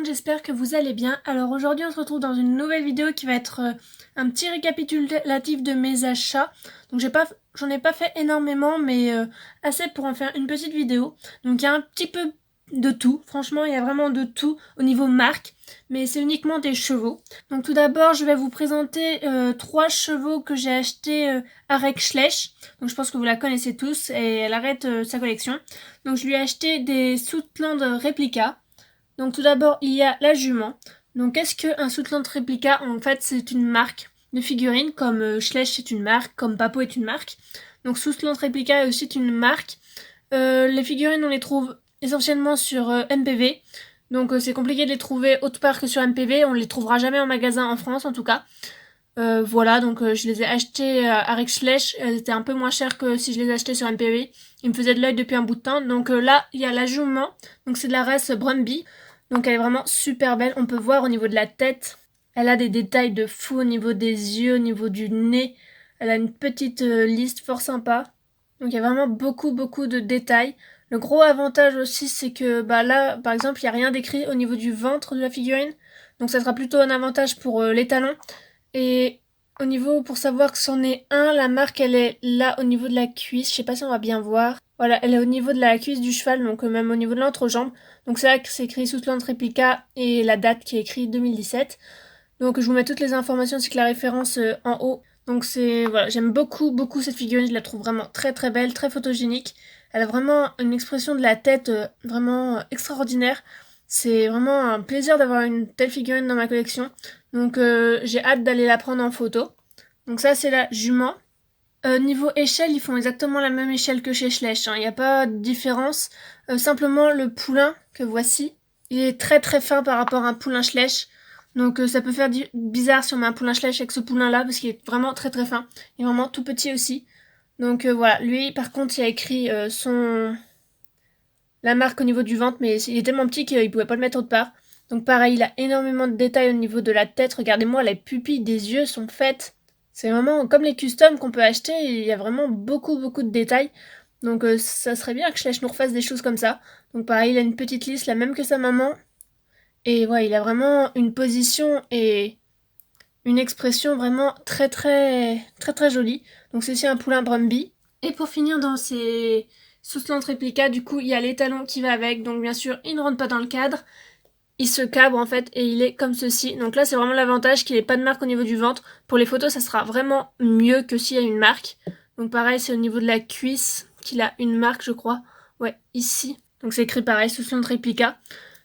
j'espère que vous allez bien. Alors aujourd'hui on se retrouve dans une nouvelle vidéo qui va être un petit récapitulatif de mes achats. Donc j'en ai pas fait énormément mais assez pour en faire une petite vidéo. Donc il y a un petit peu de tout, franchement il y a vraiment de tout au niveau marque, mais c'est uniquement des chevaux. Donc tout d'abord je vais vous présenter 3 chevaux que j'ai achetés à Rexschlech. Donc je pense que vous la connaissez tous et elle arrête sa collection. Donc je lui ai acheté des Soutland Replica. Donc tout d'abord il y a la jument. Donc qu'est-ce qu'un Soutland Replica? En fait c'est une marque de figurines, comme Schleich c'est une marque, comme Papo est une marque. Donc Soutland Replica est aussi une marque. Les figurines on les trouve essentiellement sur MPV. Donc c'est compliqué de les trouver autre part que sur MPV. On les trouvera jamais en magasin en France en tout cas. Voilà, donc je les ai achetés à Rexschlech. Elles étaient un peu moins chères que si je les achetais sur MPV. Ils me faisaient de l'œil depuis un bout de temps. Donc là, il y a la jument. Donc c'est de la race Brumby. Donc elle est vraiment super belle. On peut voir au niveau de la tête. Elle a des détails de fou au niveau des yeux, au niveau du nez. Elle a une petite liste fort sympa. Donc il y a vraiment beaucoup de détails. Le gros avantage aussi, c'est que bah là, par exemple, il n'y a rien d'écrit au niveau du ventre de la figurine. Donc ça sera plutôt un avantage pour les talons. Et au niveau, pour savoir que c'en est un, la marque elle est là au niveau de la cuisse. Je sais pas si on va bien voir. Voilà, elle est au niveau de la cuisse du cheval, donc même au niveau de l'entrejambe. Donc c'est là que c'est écrit Soutland Replica et la date qui est écrite 2017. Donc je vous mets toutes les informations ainsi que la référence en haut. Donc c'est voilà, j'aime beaucoup cette figurine, je la trouve vraiment très belle, très photogénique. Elle a vraiment une expression de la tête vraiment extraordinaire. C'est vraiment un plaisir d'avoir une telle figurine dans ma collection. Donc j'ai hâte d'aller la prendre en photo. Donc ça c'est la jument. Niveau échelle, ils font exactement la même échelle que chez Schleich, hein. Il n'y a pas de différence. Simplement le poulain que voici, il est très fin par rapport à un poulain Schleich. Donc ça peut faire bizarre si on met un poulain Schleich avec ce poulain là parce qu'il est vraiment très fin. Il est vraiment tout petit aussi. Donc voilà, lui par contre il a écrit la marque au niveau du ventre, mais il est tellement petit qu'il pouvait pas le mettre autre part. Donc pareil, il a énormément de détails au niveau de la tête. Regardez-moi, les pupilles des yeux sont faites. C'est vraiment comme les customs qu'on peut acheter, il y a vraiment beaucoup de détails. Donc ça serait bien que Schleich nous refasse des choses comme ça. Donc pareil, il a une petite lisse, la même que sa maman. Et ouais, il a vraiment une position et une expression vraiment très jolie. Donc c'est aussi un poulain Brumby. Et pour finir dans ces Soutland Replica, du coup, il y a l'étalon qui va avec. Donc bien sûr, il ne rentre pas dans le cadre. Il se cabre en fait et il est comme ceci. Donc là, c'est vraiment l'avantage qu'il n'ait pas de marque au niveau du ventre. Pour les photos, ça sera vraiment mieux que s'il y a une marque. Donc pareil, c'est au niveau de la cuisse qu'il a une marque, je crois. Ouais, ici. Donc c'est écrit pareil, Soutland Replica.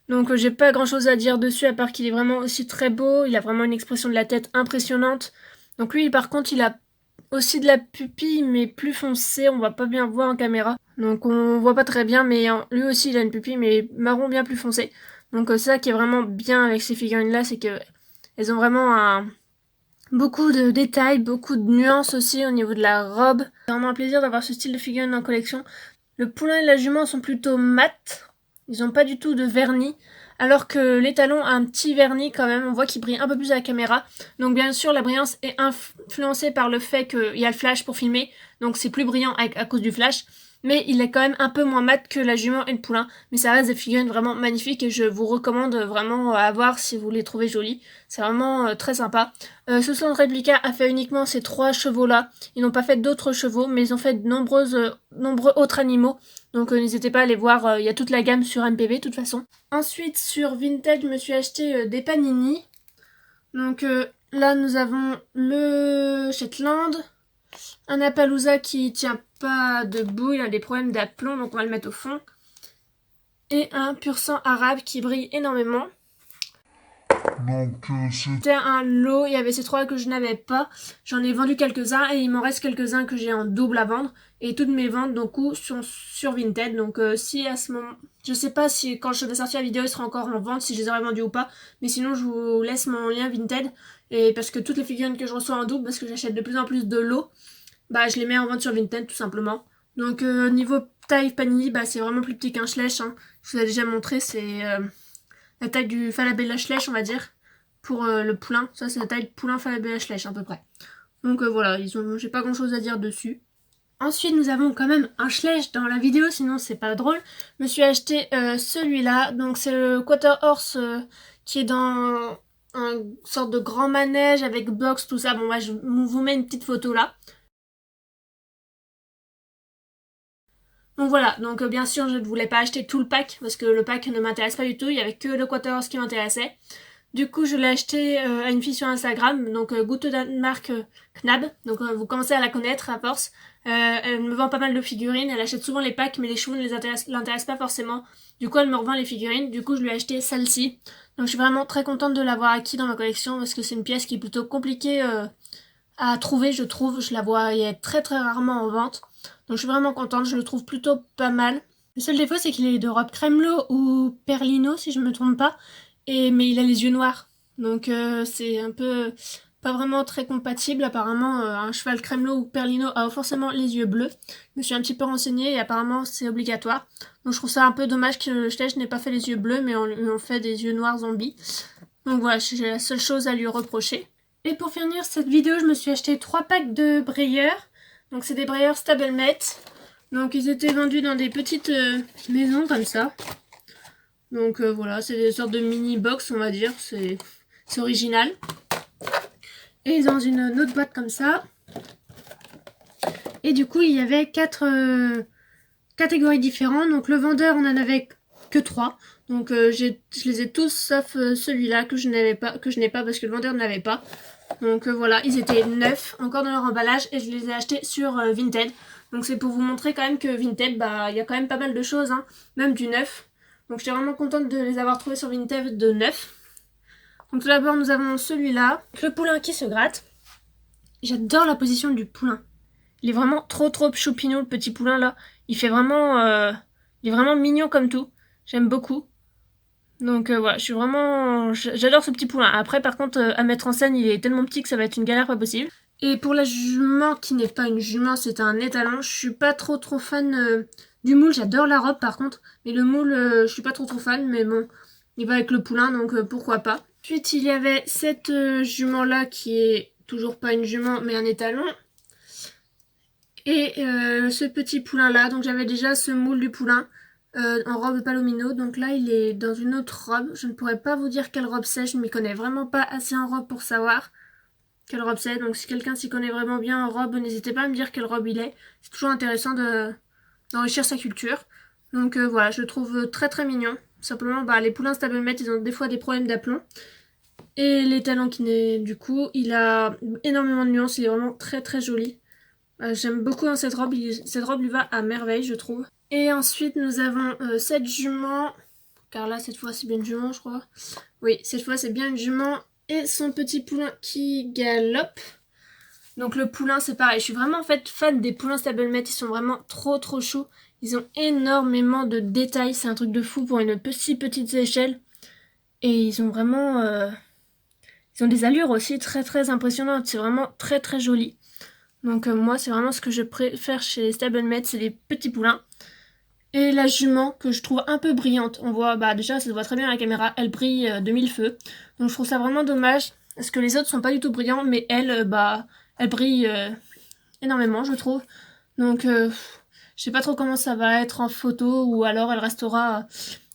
Donc j'ai pas grand chose à dire dessus à part qu'il est vraiment aussi très beau. Il a vraiment une expression de la tête impressionnante. Donc lui, par contre, il a aussi de la pupille mais plus foncée. On va pas bien voir en caméra. Donc on voit pas très bien, mais lui aussi il a une pupille mais marron bien plus foncée. Donc c'est ça qui est vraiment bien avec ces figurines là, c'est que elles ont vraiment beaucoup de détails, beaucoup de nuances aussi au niveau de la robe. C'est vraiment un plaisir d'avoir ce style de figurine en collection. Le poulain et la jument sont plutôt mat, ils n'ont pas du tout de vernis, alors que l'étalon a un petit vernis quand même, on voit qu'il brille un peu plus à la caméra. Donc bien sûr la brillance est influencée par le fait qu'il y a le flash pour filmer, donc c'est plus brillant à cause du flash. Mais il est quand même un peu moins mat que la jument et le poulain. Mais ça reste des figurines vraiment magnifiques et je vous recommande vraiment à voir si vous les trouvez jolies. C'est vraiment très sympa. Soutland Replica a fait uniquement ces 3 chevaux-là. Ils n'ont pas fait d'autres chevaux, mais ils ont fait de nombreux autres animaux. Donc n'hésitez pas à aller voir, il y a toute la gamme sur MPV de toute façon. Ensuite sur Vinted, je me suis acheté des Panini. Donc là nous avons le Shetland. Un Appaloosa qui tient pas debout, il a des problèmes d'aplomb, donc on va le mettre au fond. Et un pur sang arabe qui brille énormément. Donc c'était un lot, il y avait ces 3 que je n'avais pas. J'en ai vendu quelques-uns et il m'en reste quelques-uns que j'ai en double à vendre. Et toutes mes ventes donc sont sur Vinted. Donc si à ce moment, je sais pas si quand je vais sortir la vidéo, il sera encore en vente, si je les aurai vendus ou pas. Mais sinon je vous laisse mon lien Vinted. Et parce que toutes les figurines que je reçois en double, parce que j'achète de plus en plus de lots, bah je les mets en vente sur Vinted tout simplement. Donc niveau taille Panini, bah c'est vraiment plus petit qu'un Schleich, hein. Je vous ai déjà montré, c'est la taille du Falabella Schleich on va dire. Pour le poulain, ça c'est la taille de poulain Falabella Schleich à peu près. Donc voilà, j'ai pas grand chose à dire dessus. Ensuite nous avons quand même un Schleich dans la vidéo, sinon c'est pas drôle. Je me suis acheté celui-là, donc c'est le Quarter Horse qui est dans un sorte de grand manège avec box, tout ça. Bon, moi, je vous mets une petite photo là. Donc voilà, donc bien sûr je ne voulais pas acheter tout le pack parce que le pack ne m'intéresse pas du tout, il y avait que le Quaterhorse qui m'intéressait. Du coup je l'ai acheté à une fille sur Instagram, donc Goutte Danemark Knab, donc vous commencez à la connaître à force. Elle me vend pas mal de figurines, elle achète souvent les packs mais les chevaux ne l'intéressent pas forcément. Du coup elle me revend les figurines, du coup je lui ai acheté celle-ci. Donc je suis vraiment très contente de l'avoir acquis dans ma collection parce que c'est une pièce qui est plutôt compliquée à trouver, je trouve. Je la vois très très rarement en vente. Donc je suis vraiment contente, je le trouve plutôt pas mal. Le seul défaut c'est qu'il est de robe Crémelo ou Perlino si je me trompe pas. Mais il a les yeux noirs. Donc c'est un peu pas vraiment très compatible. Apparemment un cheval Crémelo ou Perlino a forcément les yeux bleus. Je me suis un petit peu renseignée et apparemment c'est obligatoire. Donc je trouve ça un peu dommage que le Stège n'ait pas fait les yeux bleus mais on fait des yeux noirs zombies. Donc voilà, c'est la seule chose à lui reprocher. Et pour finir cette vidéo, je me suis acheté 3 packs de brayeurs. Donc c'est des brayeurs Stablemate. Donc ils étaient vendus dans des petites maisons comme ça. Donc voilà, c'est des sortes de mini box on va dire, c'est original. Et dans une autre boîte comme ça. Et du coup il y avait 4 catégories différentes. Donc le vendeur on en avait que 3. Donc je les ai tous sauf celui-là que je n'ai pas parce que le vendeur ne l'avait pas. Donc voilà, ils étaient neufs encore dans leur emballage et je les ai achetés sur Vinted. Donc c'est pour vous montrer quand même que Vinted, bah il y a quand même pas mal de choses, hein, même du neuf. Donc j'étais vraiment contente de les avoir trouvés sur Vinted de neuf. Donc tout d'abord nous avons celui-là, le poulain qui se gratte. J'adore la position du poulain. Il est vraiment trop choupinou le petit poulain là. Il est vraiment mignon comme tout. J'aime beaucoup. Donc voilà, j'adore ce petit poulain. Après par contre à mettre en scène il est tellement petit que ça va être une galère pas possible. Et pour la jument qui n'est pas une jument, c'est un étalon. Je suis pas trop fan du moule, j'adore la robe par contre. Mais le moule je suis pas trop fan, mais bon, il va avec le poulain donc pourquoi pas. Ensuite il y avait cette jument là qui est toujours pas une jument mais un étalon. Et ce petit poulain là, donc j'avais déjà ce moule du poulain. En robe palomino, donc là il est dans une autre robe. Je ne pourrais pas vous dire quelle robe c'est, je ne m'y connais vraiment pas assez en robe pour savoir quelle robe c'est. Donc si quelqu'un s'y connaît vraiment bien en robe, n'hésitez pas à me dire quelle robe il est. C'est toujours intéressant d'enrichir sa culture. Donc voilà, je le trouve très mignon. Simplement les poulains stablemate ils ont des fois des problèmes d'aplomb. Et les talons qui n'est du coup, il a énormément de nuances, il est vraiment très joli. J'aime beaucoup dans cette robe lui va à merveille je trouve. Et ensuite nous avons cette jument, car là cette fois c'est bien une jument je crois. Oui, cette fois c'est bien une jument et son petit poulain qui galope. Donc le poulain c'est pareil, je suis vraiment en fait fan des poulains stablemate, ils sont vraiment trop choux. Ils ont énormément de détails, c'est un truc de fou pour une si petite échelle. Et ils ont vraiment... ils ont des allures aussi très impressionnantes, c'est vraiment très joli. Donc moi c'est vraiment ce que je préfère chez stablemate, c'est les petits poulains. Et la jument que je trouve un peu brillante. On voit, déjà ça se voit très bien à la caméra, elle brille de mille feux. Donc je trouve ça vraiment dommage. Parce que les autres sont pas du tout brillants, mais elle, elle brille énormément je trouve. Donc je sais pas trop comment ça va être en photo ou alors elle restera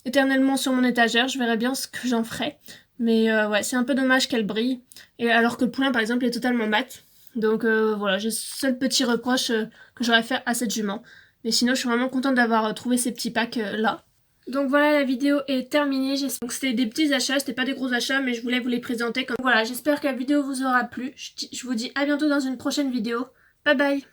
éternellement sur mon étagère. Je verrai bien ce que j'en ferai. Mais ouais, c'est un peu dommage qu'elle brille. Et alors que le poulain par exemple est totalement mat. Donc voilà, j'ai le seul petit reproche que j'aurais fait à cette jument. Mais sinon, je suis vraiment contente d'avoir trouvé ces petits packs là. Donc voilà, la vidéo est terminée. Donc c'était des petits achats, c'était pas des gros achats, mais je voulais vous les présenter. Voilà, j'espère que la vidéo vous aura plu. Je vous dis à bientôt dans une prochaine vidéo. Bye bye!